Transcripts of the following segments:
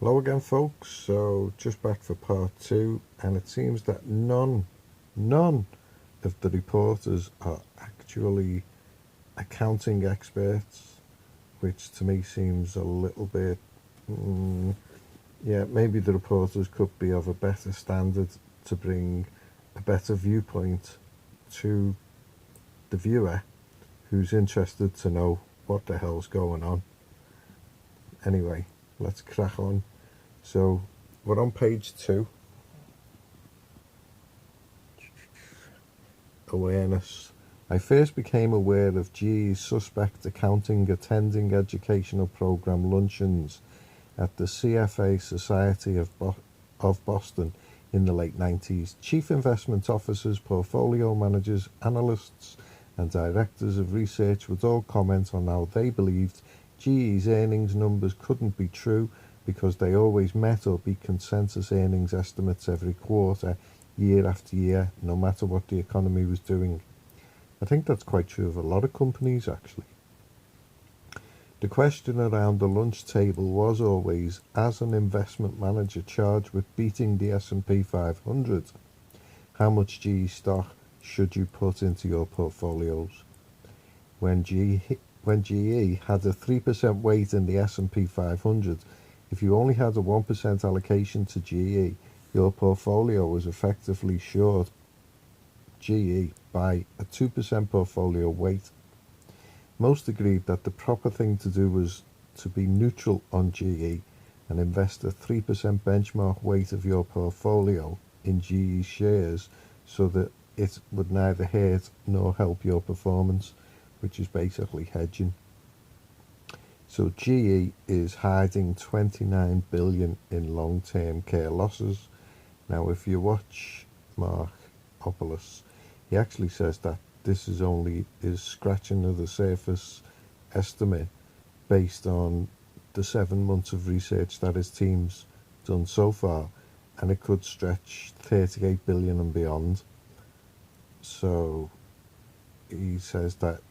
Hello again, folks. So just back for part two, and it seems that none of the reporters are actually accounting experts, which to me seems a little bit, yeah, maybe the reporters could be of a better standard to bring a better viewpoint to the viewer who's interested to know what the hell's going on. Anyway, let's crack on. So we're on page 2. Awareness. I first became aware of GE's suspect accounting attending educational program luncheons at the CFA Society of Boston in the late 90s. Chief investment officers, portfolio managers, analysts and directors of research would all comment on how they believed GE's earnings numbers couldn't be true because they always met or beat consensus earnings estimates every quarter, year after year, no matter what the economy was doing. I think that's quite true of a lot of companies, actually. The question around the lunch table was always, as an investment manager charged with beating the S&P 500, how much GE stock should you put into your portfolios? When GE had a 3% weight in the S&P 500, if you only had a 1% allocation to GE, your portfolio was effectively short GE by a 2% portfolio weight. Most agreed that the proper thing to do was to be neutral on GE and invest a 3% benchmark weight of your portfolio in GE shares so that it would neither hurt nor help your performance, which is basically hedging. So GE is hiding 29 billion in long-term care losses. Now, if you watch Markopolos, he actually says that this is scratching of the surface estimate based on the 7 months of research that his team's done so far, and it could stretch 38 billion and beyond. So he says that,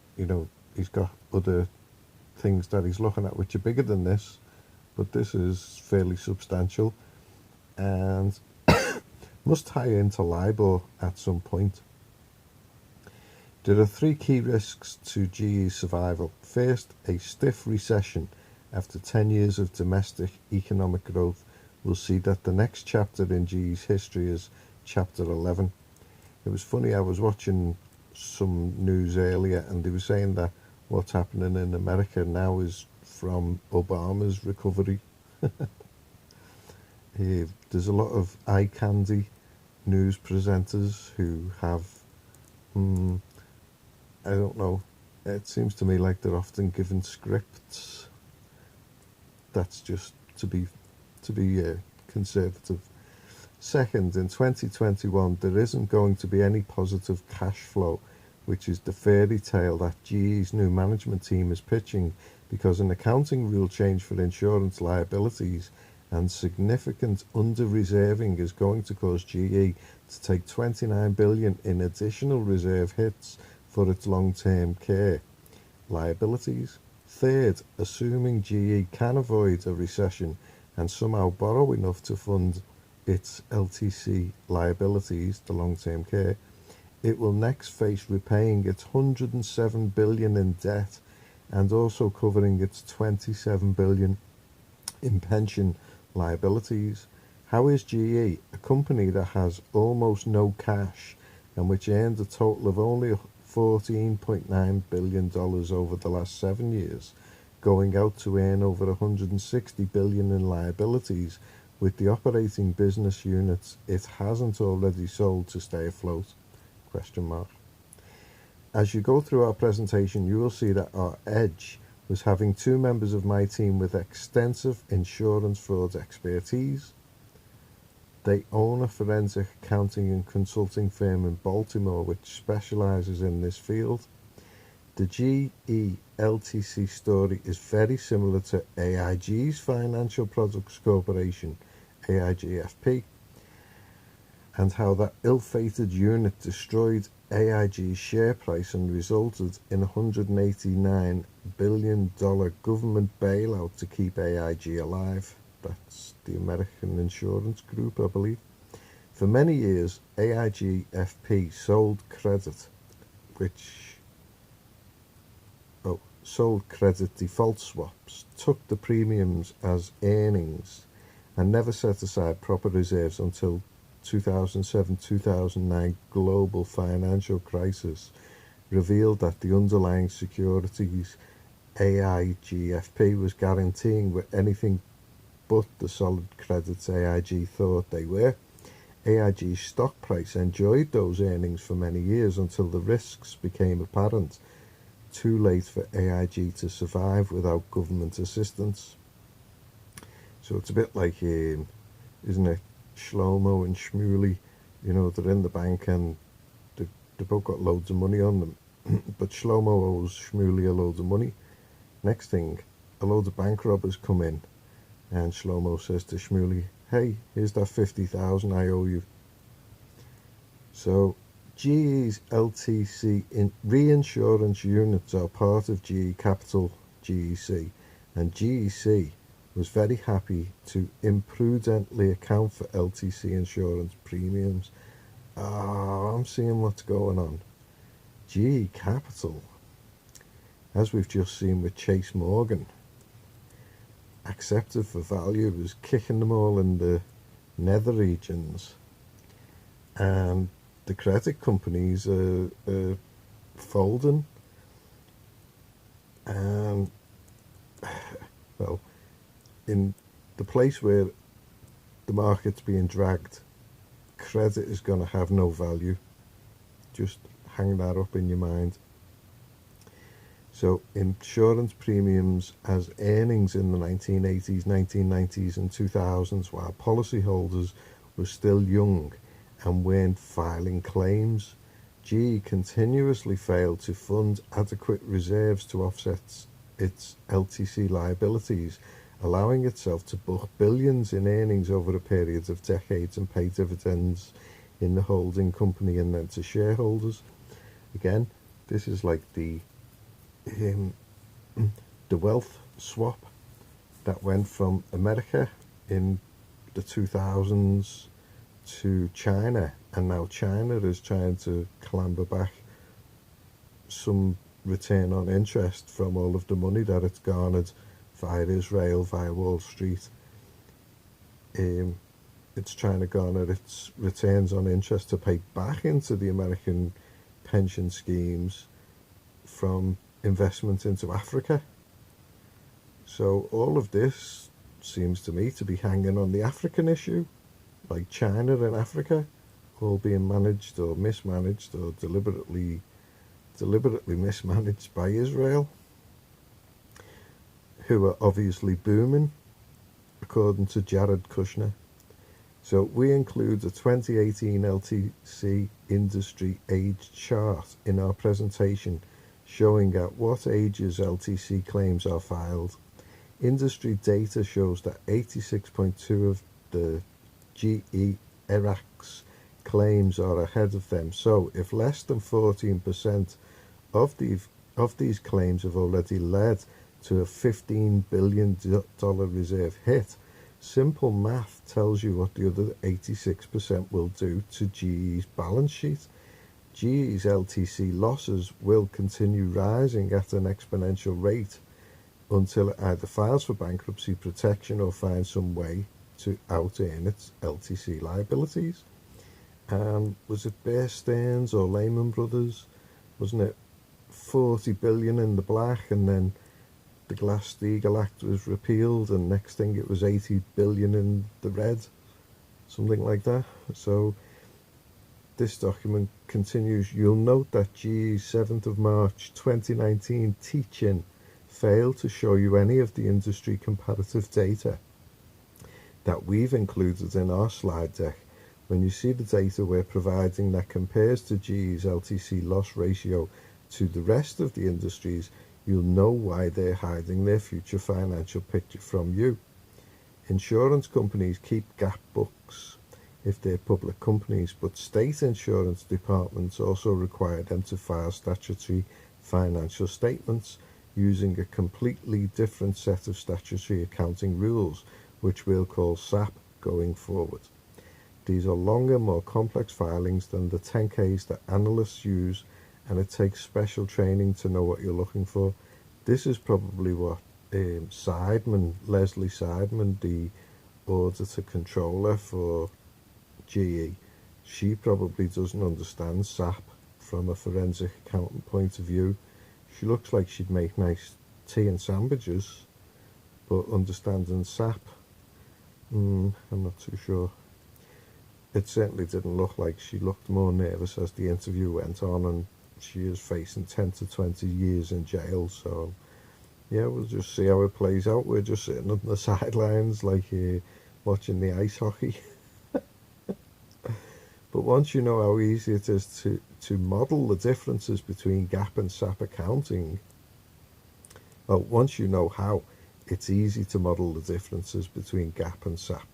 he's got other things that he's looking at which are bigger than this, but this is fairly substantial and must tie into LIBOR at some point. There are 3 key risks to GE's survival. First, a stiff recession after 10 years of domestic economic growth will see that the next chapter in GE's history is chapter 11. It was funny, I was watching some news earlier and they were saying that what's happening in America now is from Obama's recovery. There's a lot of eye candy news presenters who have, I don't know, it seems to me like they're often given scripts. That's just to be conservative. Second, in 2021, there isn't going to be any positive cash flow, which is the fairy tale that GE's new management team is pitching, because an accounting rule change for insurance liabilities and significant under-reserving is going to cause GE to take 29 billion in additional reserve hits for its long-term care liabilities. Third, assuming GE can avoid a recession and somehow borrow enough to fund its LTC liabilities, the long-term care, it will next face repaying its 107 billion in debt and also covering its 27 billion in pension liabilities. How is GE, a company that has almost no cash and which earned a total of only $14.9 billion over the last 7 years, going out to earn over 160 billion in liabilities with the operating business units it hasn't already sold to stay afloat? ? As you go through our presentation, you will see that our edge was having 2 members of my team with extensive insurance fraud expertise. They own a forensic accounting and consulting firm in Baltimore which specializes in this field. The GE LTC story is very similar to AIG's Financial Products Corporation, AIGFP, and how that ill-fated unit destroyed AIG's share price and resulted in a $189 billion government bailout to keep AIG alive. That's the American insurance group, I believe. For many years, AIG-FP sold credit default swaps, took the premiums as earnings, and never set aside proper reserves until 2007-2009 global financial crisis revealed that the underlying securities AIG-FP was guaranteeing were anything but the solid credits AIG thought they were. AIG's stock price enjoyed those earnings for many years until the risks became apparent. Too late for AIG to survive without government assistance. So it's a bit like, isn't it, Shlomo and Shmuley? You know, they're in the bank and they both got loads of money on them. But Shlomo owes Shmuley a load of money. Next thing, a load of bank robbers come in, and Shlomo says to Shmuley, "Hey, here's that 50,000 I owe you." So GE's LTC reinsurance units are part of GE Capital, GEC, and GEC was very happy to imprudently account for LTC insurance premiums. I'm seeing what's going on. GE Capital, as we've just seen with Chase Morgan, accepted for value, was kicking them all in the nether regions, and the credit companies are folding, and well, in the place where the market's being dragged, credit is going to have no value. Just hang that up in your mind. So insurance premiums as earnings in the 1980s, 1990s and 2000s, while policyholders were still young and weren't filing claims, GE continuously failed to fund adequate reserves to offset its LTC liabilities, allowing itself to book billions in earnings over a period of decades and pay dividends in the holding company and then to shareholders. Again, this is like the wealth swap that went from America in the 2000s to China, and now China is trying to clamber back some return on interest from all of the money that it's garnered via Israel, via Wall Street. It's trying to garner its returns on interest to pay back into the American pension schemes from investment into Africa. So all of this seems to me to be hanging on the African issue, like China and Africa all being managed or mismanaged or deliberately mismanaged by Israel, who are obviously booming, according to Jared Kushner. So we include a 2018 LTC industry age chart in our presentation, showing at what ages LTC claims are filed. Industry data shows that 86.2% of the GE ERAC's claims are ahead of them. So if less than 14% of these claims have already led to a $15 billion reserve hit, simple math tells you what the other 86% will do to GE's balance sheet. GE's LTC losses will continue rising at an exponential rate until it either files for bankruptcy protection or finds some way to out-earn its LTC liabilities. Was it Bear Stearns or Lehman Brothers? Wasn't it 40 billion in the black, and then the Glass-Steagall Act was repealed, and next thing it was 80 billion in the red, something like that. So this document continues. You'll note that GE's 7th of March 2019 teach-in failed to show you any of the industry comparative data that we've included in our slide deck. When you see the data we're providing that compares to GE's LTC loss ratio to the rest of the industries, you'll know why they're hiding their future financial picture from you. Insurance companies keep GAAP books if they're public companies, but state insurance departments also require them to file statutory financial statements using a completely different set of statutory accounting rules, which we'll call SAP going forward. These are longer, more complex filings than the 10Ks that analysts use, and it takes special training to know what you're looking for. This is probably what Leslie Seidman, the auditor controller for GE, she probably doesn't understand SAP from a forensic accountant point of view. She looks like she'd make nice tea and sandwiches, but understanding SAP, I'm not too sure. It certainly didn't look like she looked more nervous as the interview went on, and she is facing 10 to 20 years in jail. So yeah, we'll just see how it plays out. We're just sitting on the sidelines like watching the ice hockey. But once you know how easy it is to model the differences between GAAP and SAP accounting, well, once you know how, it's easy to model the differences between GAAP and SAP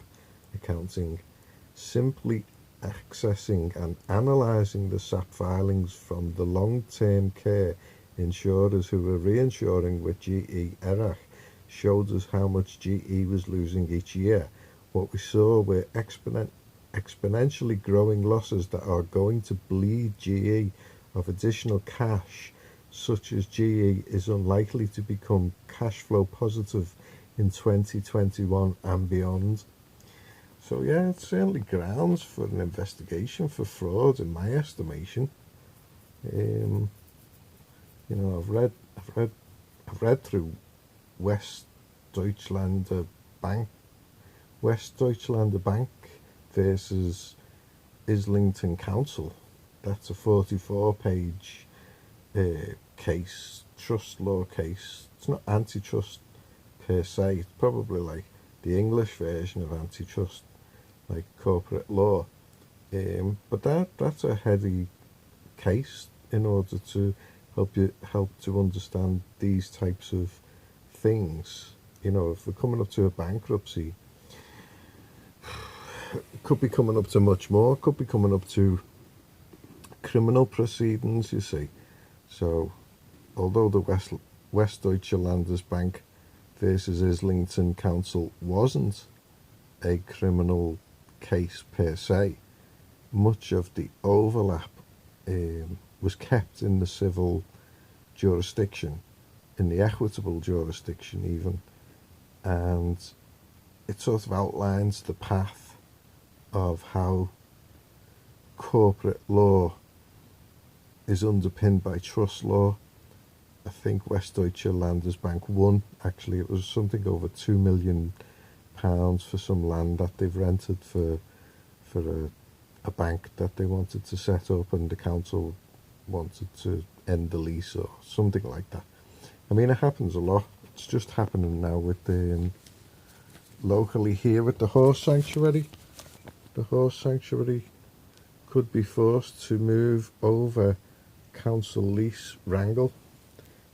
accounting. Simply accessing and analysing the SAP filings from the long-term care insurers who were reinsuring with GE Erach showed us how much GE was losing each year. What we saw were exponentially growing losses that are going to bleed GE of additional cash, such as GE is unlikely to become cash flow positive in 2021 and beyond. So yeah, it's certainly grounds for an investigation for fraud in my estimation. You know, I've read through Westdeutschlander Bank versus Islington Council. That's a 44-page case, trust law case. It's not antitrust per se. It's probably like the English version of antitrust, like corporate law. But that's a heavy case in order to help to understand these types of things. You know, if we're coming up to a bankruptcy, could be coming up to much more, could be coming up to criminal proceedings, you see. So although the Westdeutsche Bank versus Islington Council wasn't a criminal case per se, much of the overlap was kept in the civil jurisdiction, in the equitable jurisdiction even, and it sort of outlines the path of how corporate law is underpinned by trust law. I think Westdeutsche Landesbank won. Actually, it was something over £2 million for some land that they've rented for a bank that they wanted to set up, and the council wanted to end the lease or something like that. I mean, it happens a lot. It's just happening now with the locally here with the horse sanctuary. The horse sanctuary could be forced to move over council lease wrangle.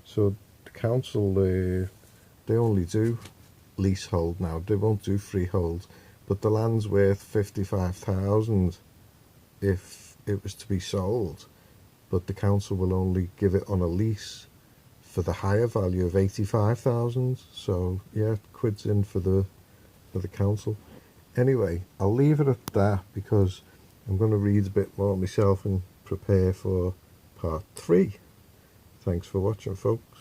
So the council, they only do leasehold now. They won't do freehold, but the land's worth 55,000 if it was to be sold, but the council will only give it on a lease for the higher value of 85,000. So yeah, quid's in for the council. Anyway, I'll leave it at that because I'm going to read a bit more myself and prepare for part 3. Thanks for watching, folks.